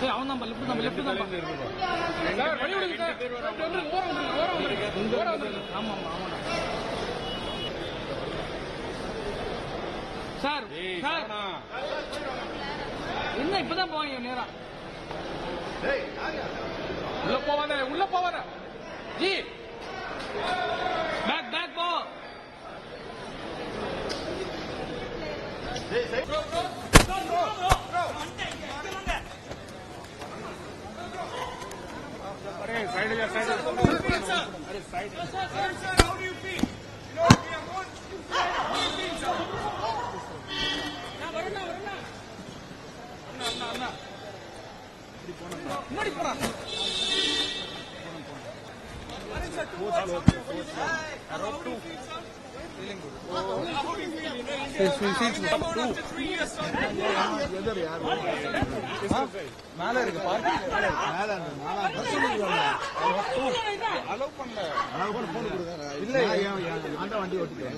அவன் தான் லெஃப்ட் தான் ஆமா சார் சார் என்ன இப்பதான் போவாங்க நேரா உள்ள போவாத ஜி பேக் போ Side. How do you feel? You know, we are going. How do you feel, sir? Anna. Mari pora. Feeling good. How do you feel? After 3 years. மேல இருக்கு பாருங்க மேல அலோ பண்ணல போன் கொடுங்க இல்ல நான் தான் வண்டி ஓட்டிக்கிறேன்